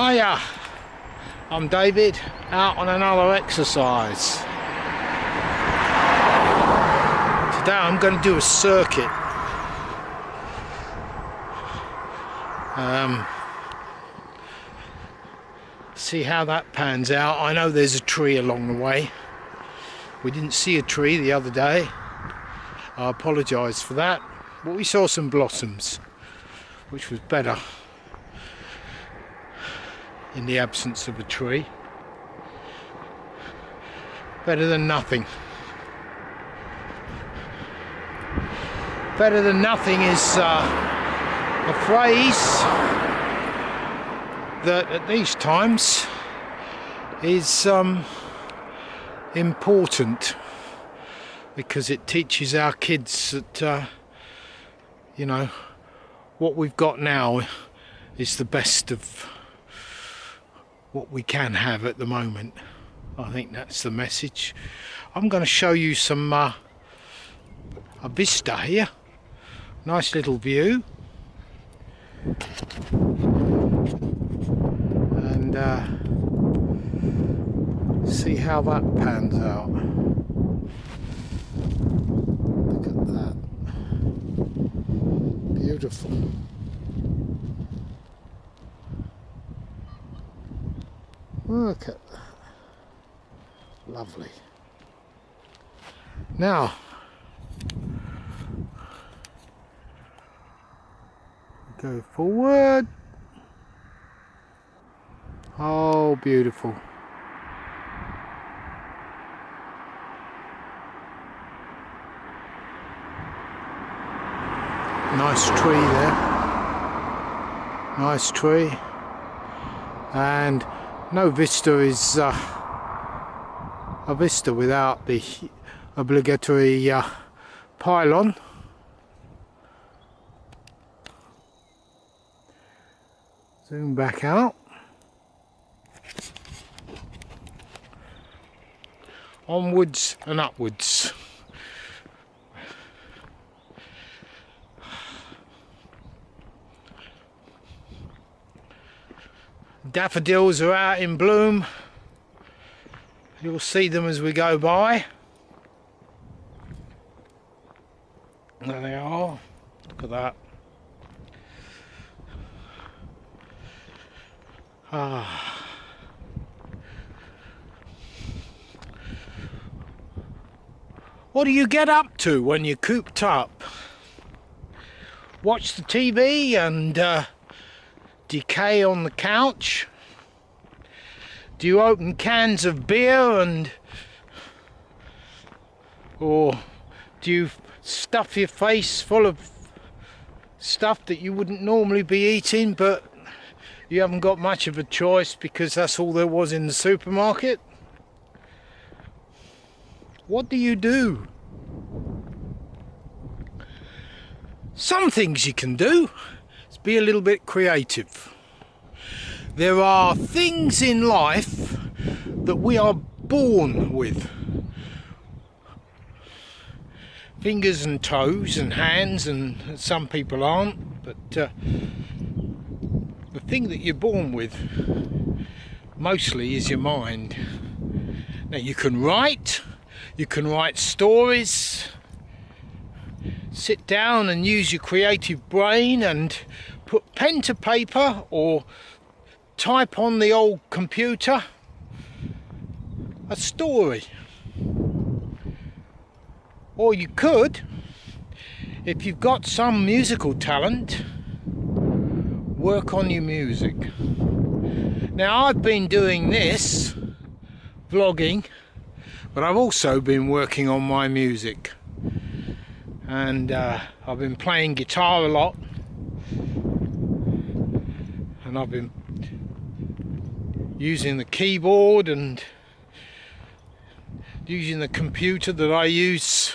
Hiya, I'm David, out on another exercise. Today I'm going to do a circuit. See how that pans out. I know there's a tree along the way. We didn't see a tree the other day. I apologise for that, but we saw some blossoms, which was better in the absence of a tree. Better than nothing. Better than nothing is a phrase that at these times is important, because it teaches our kids that you know, what we've got now is the best of what we can have at the moment. I think that's the message. I'm going to show you some a vista here. Nice little view. And see how that pans out. Look at that. Beautiful. Look at that. Lovely. Now, go forward. Oh, beautiful. Nice tree there. Nice tree. And no vista is a vista without the obligatory pylon. Zoom back out. Onwards and upwards. Daffodils are out in bloom. You'll see them as we go by. There they are. Look at that. What do you get up to when you're cooped up? Watch the TV and decay on the couch? Do you open cans of beer or do you stuff your face full of stuff that you wouldn't normally be eating, but you haven't got much of a choice because that's all there was in the supermarket? What do you do? Some things you can do is be a little bit creative. There are things in life that we are born with. Fingers and toes and hands, and some people aren't, but the thing that you're born with mostly is your mind. Now you can write stories, sit down and use your creative brain and put pen to paper or type on the old computer a story. Or you could, if you've got some musical talent, work on your music. Now I've been doing this, vlogging, but I've also been working on my music. And I've been playing guitar a lot. And I've been using the keyboard and using the computer that I use,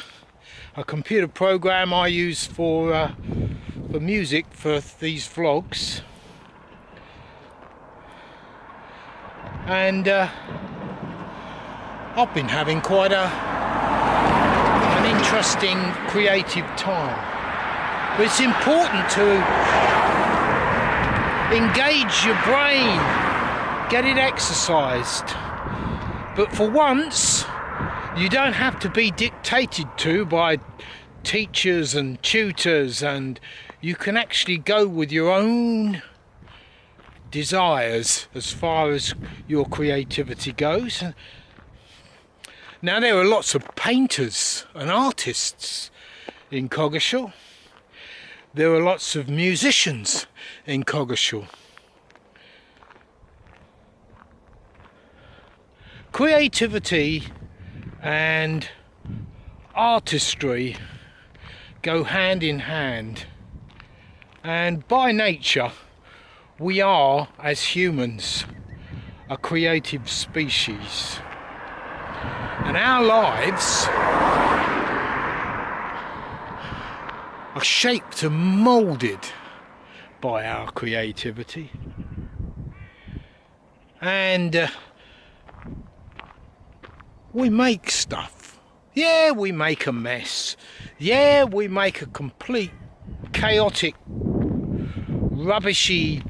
a computer program I use for music for these vlogs. And I've been having quite an interesting creative time. But it's important to engage your brain get it exercised. But for once, you don't have to be dictated to by teachers and tutors, and you can actually go with your own desires as far as your creativity goes. Now, there are lots of painters and artists in Coggeshall. There are lots of musicians in Coggeshall. Creativity and artistry go hand in hand, and by nature we are, as humans, a creative species, and our lives are shaped and moulded by our creativity. And we make stuff. Yeah, we make a mess. Yeah, we make a complete chaotic, rubbishy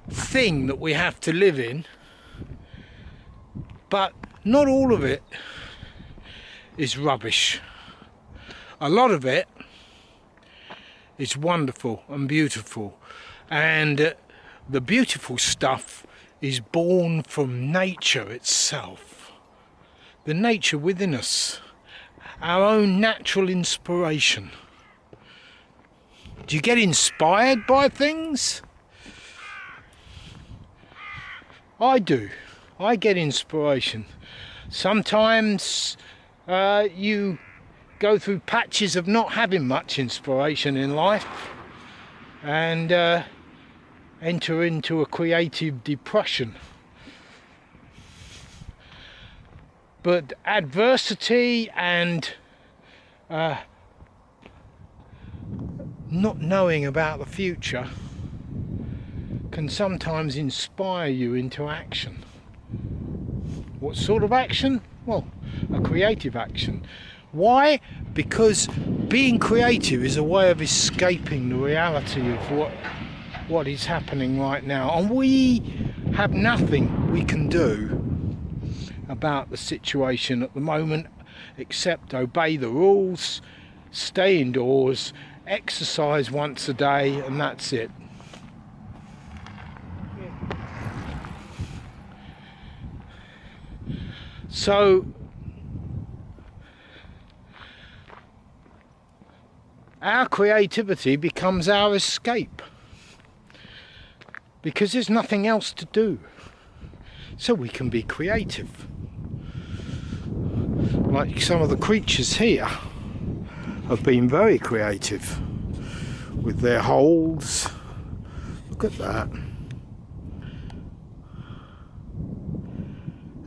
thing that we have to live in. But not all of it is rubbish. A lot of it is wonderful and beautiful. And the beautiful stuff is born from nature itself. The nature within us. Our own natural inspiration. Do you get inspired by things? I do. I get inspiration. Sometimes you go through patches of not having much inspiration in life and enter into a creative depression. But adversity and not knowing about the future can sometimes inspire you into action. What sort of action? Well, a creative action. Why? Because being creative is a way of escaping the reality of what is happening right now, and we have nothing we can do about the situation at the moment except obey the rules, stay indoors, exercise once a day, and that's it. So our creativity becomes our escape because there's nothing else to do, so we can be creative. Like some of the creatures here have been very creative with their holes. Look at that.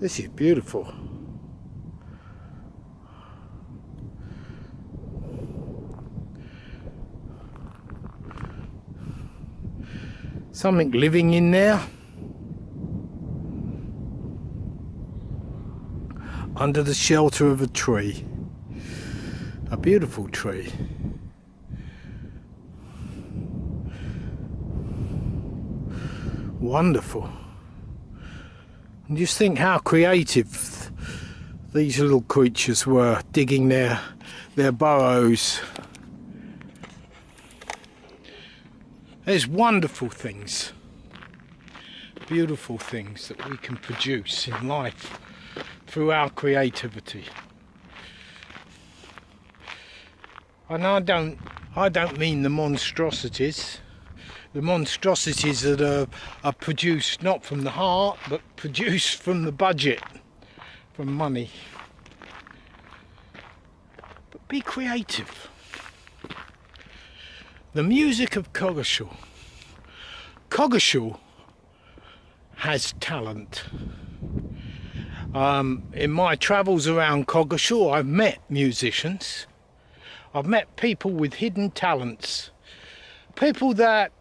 This is beautiful. Something living in there. Under the shelter of a tree. A beautiful tree. Wonderful. And just think how creative these little creatures were, digging their burrows. There's wonderful things, beautiful things that we can produce in life through our creativity. And I don't mean the monstrosities. The monstrosities that are produced not from the heart, but produced from the budget, from money. But be creative. The music of Coggeshall. Coggeshall has talent. In my travels around Coggeshall, I've met musicians. I've met people with hidden talents. People that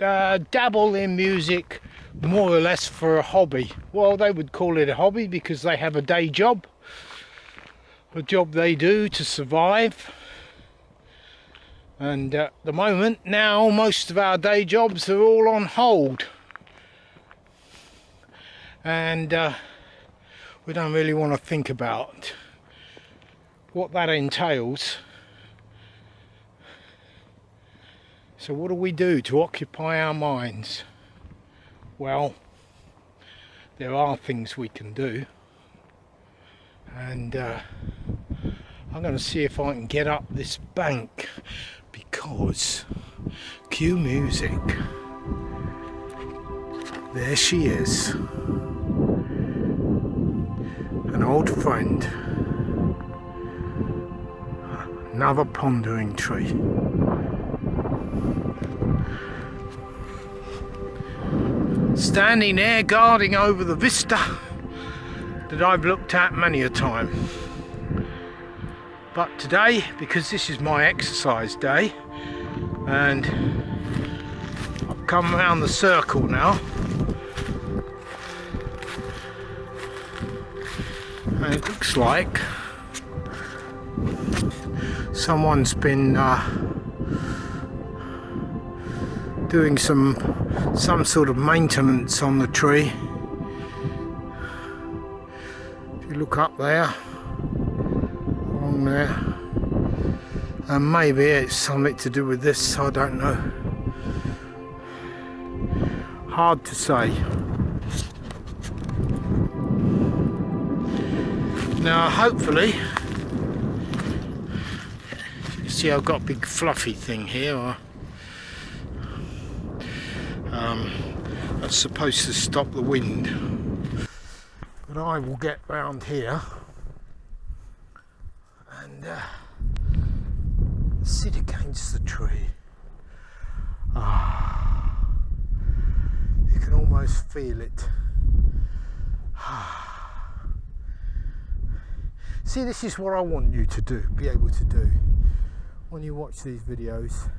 dabble in music more or less for a hobby. Well, they would call it a hobby because they have a day job. A job they do to survive. And at the moment now, most of our day jobs are all on hold and we don't really want to think about what that entails. So what do we do to occupy our minds? Well, there are things we can do, and I'm going to see if I can get up this bank, because cue music. There she is, an old friend, another pondering tree. Standing there guarding over the vista that I've looked at many a time. But today, because this is my exercise day, and I've come around the circle now, and it looks like someone's been doing some sort of maintenance on the tree. If you look up there, along there, and maybe it's something to do with this, I don't know. Hard to say. Now hopefully, you see I've got a big fluffy thing here, that's supposed to stop the wind, but I will get round here and sit against the tree. You can almost feel it. See, this is what I want you to do, be able to do when you watch these videos.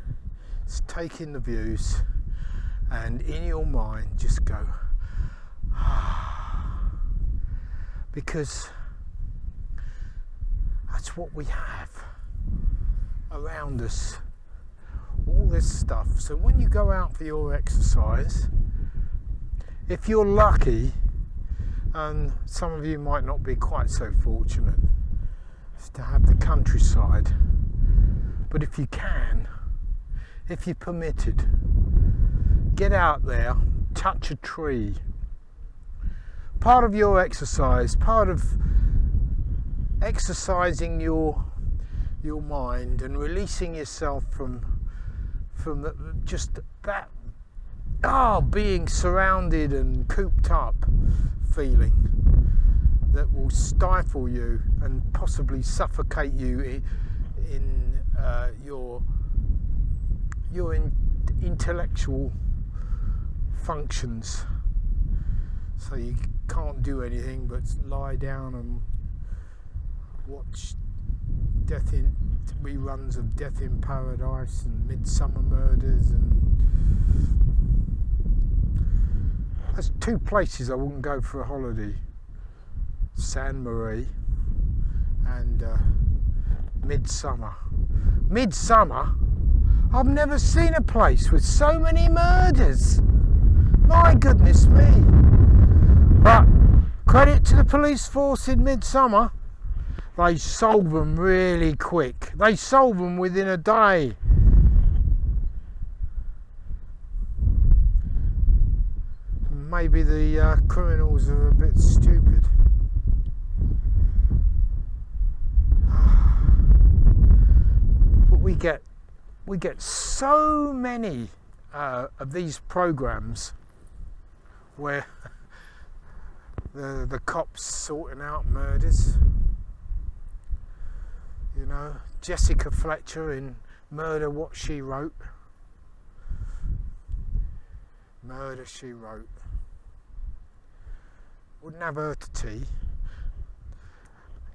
It's take in the views, and in your mind just go, because that's what we have around us, all this stuff. So when you go out for your exercise, if you're lucky, and some of you might not be quite so fortunate to have the countryside, but if you can, if you're permitted, get out there, touch a tree. Part of your exercise, part of exercising your mind and releasing yourself from just that being surrounded and cooped up feeling that will stifle you and possibly suffocate you in your intellectual functions, so you can't do anything but lie down and watch reruns of Death in Paradise and Midsummer Murders, and there's two places I wouldn't go for a holiday: San Marie and Midsummer. I've never seen a place with so many murders. My goodness me. But credit to the police force in Midsummer. They solve them really quick. They solve them within a day. Maybe the criminals are a bit stupid. But we get so many of these programs where the cops sorting out murders. You know, Jessica Fletcher in Murder What She Wrote. Murder She Wrote. Wouldn't have her to tea.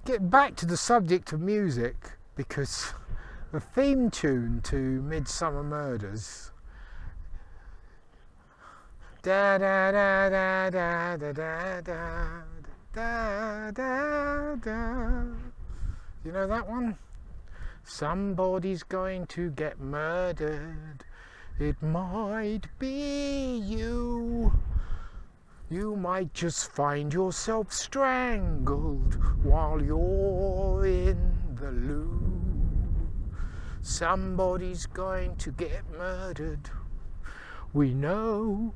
Get back to the subject of music, because the theme tune to Midsummer Murders, da da da da da da da da da da. You know that one? Somebody's going to get murdered. It might be you. You might just find yourself strangled while you're in the loo. Somebody's going to get murdered. We know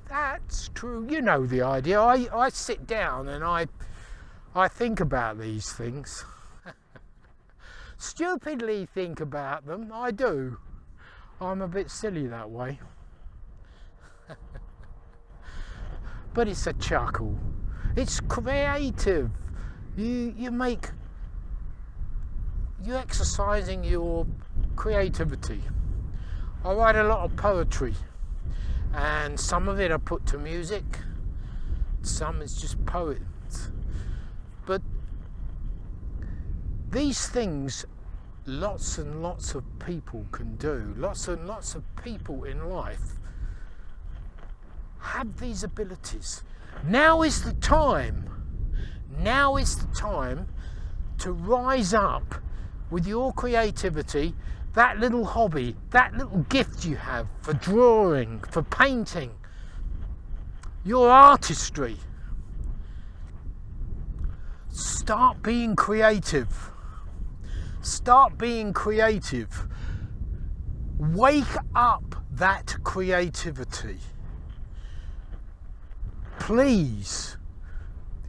that's true. You know the idea. I sit down and I think about these things. Stupidly think about them, I do. I'm a bit silly that way. But it's a chuckle. It's creative. You're exercising your creativity. I write a lot of poetry, and some of it I put to music, some is just poems. But these things lots and lots of people can do. Lots and lots of people in life have these abilities. Now is the time. Now is the time to rise up with your creativity, that little hobby, that little gift you have for drawing, for painting, your artistry. Start being creative. Start being creative. Wake up that creativity. Please.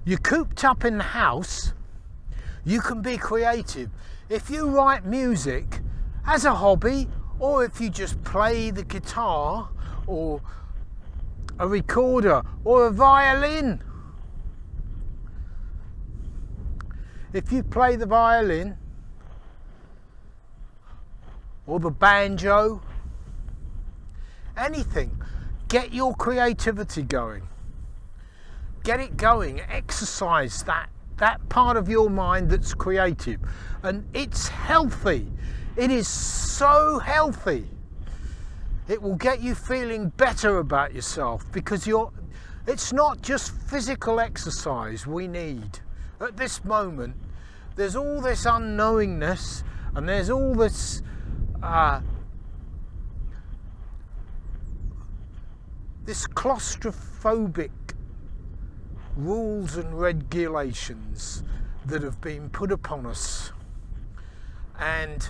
You're cooped up in the house. You can be creative. If you write music as a hobby, or if you just play the guitar, or a recorder, or a violin. If you play the violin, or the banjo, anything, get your creativity going. Get it going, exercise that part of your mind that's creative. And it's healthy. It is so healthy. It will get you feeling better about yourself, because it's not just physical exercise we need. At this moment, there's all this unknowingness, and there's all this this claustrophobic rules and regulations that have been put upon us. And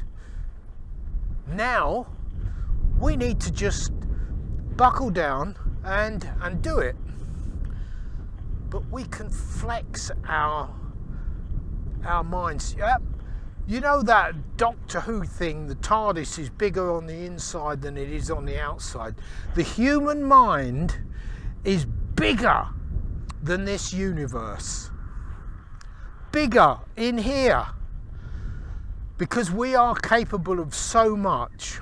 now we need to just buckle down and do it. But we can flex our minds. Yep. You know that Doctor Who thing, the TARDIS is bigger on the inside than it is on the outside. The human mind is bigger than this universe. Bigger in here. Because we are capable of so much.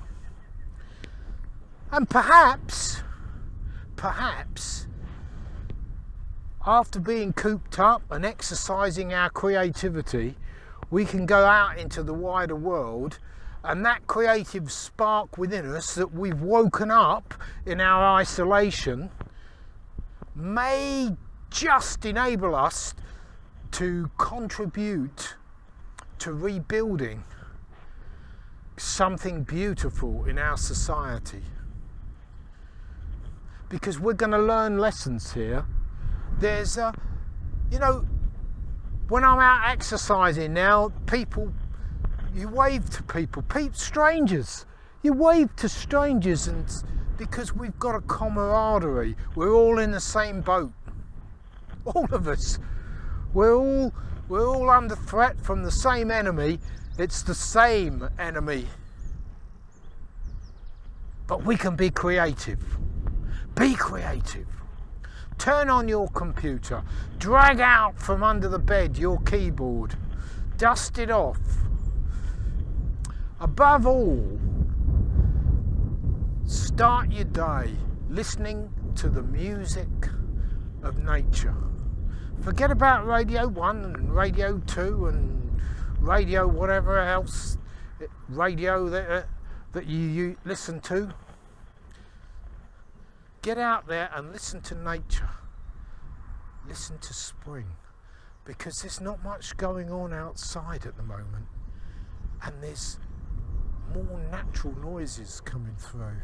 And perhaps, after being cooped up and exercising our creativity, we can go out into the wider world, and that creative spark within us that we've woken up in our isolation may just enable us to contribute to rebuilding something beautiful in our society. Because we're going to learn lessons here. There's when I'm out exercising now, you wave to people, strangers. You wave to strangers, and because we've got a camaraderie. We're all in the same boat. All of us. We're all under threat from the same enemy. It's the same enemy. But we can be creative. Be creative. Turn on your computer. Drag out from under the bed your keyboard. Dust it off. Above all, start your day listening to the music of nature. Forget about Radio 1 and Radio 2 and radio whatever else, radio that you listen to. Get out there and listen to nature. Listen to spring. Because there's not much going on outside at the moment. And there's more natural noises coming through.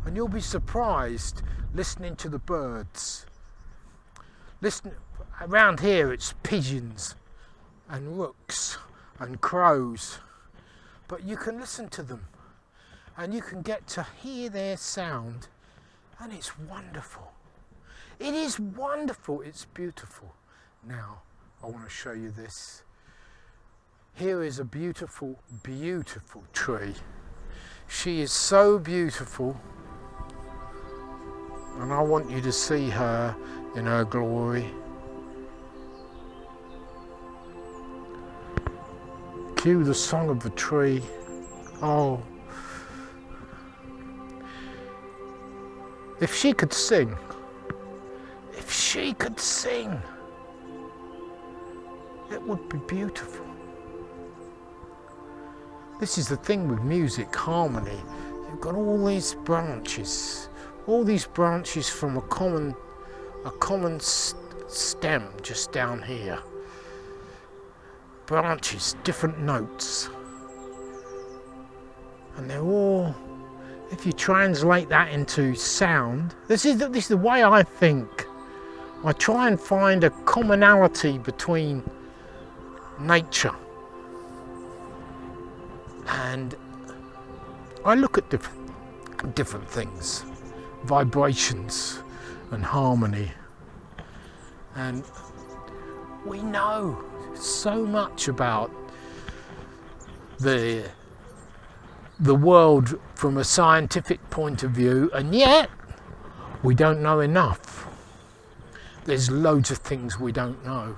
And you'll be surprised listening to the birds. Listen, around here it's pigeons and rooks and crows, but you can listen to them and you can get to hear their sound, and it's wonderful. It is wonderful, it's beautiful. Now, I want to show you this. Here is a beautiful, beautiful tree. She is so beautiful, and I want you to see her in her glory. Cue the song of the tree. Oh, if she could sing, if she could sing, it would be beautiful. This is the thing with music, harmony. You've got all these branches from a common stem just down here. Branches, different notes. And they're all, if you translate that into sound, this is the way I think. I try and find a commonality between nature, and I look at different things, vibrations and harmony, and we know so much about the world from a scientific point of view, and yet we don't know enough. There's loads of things we don't know.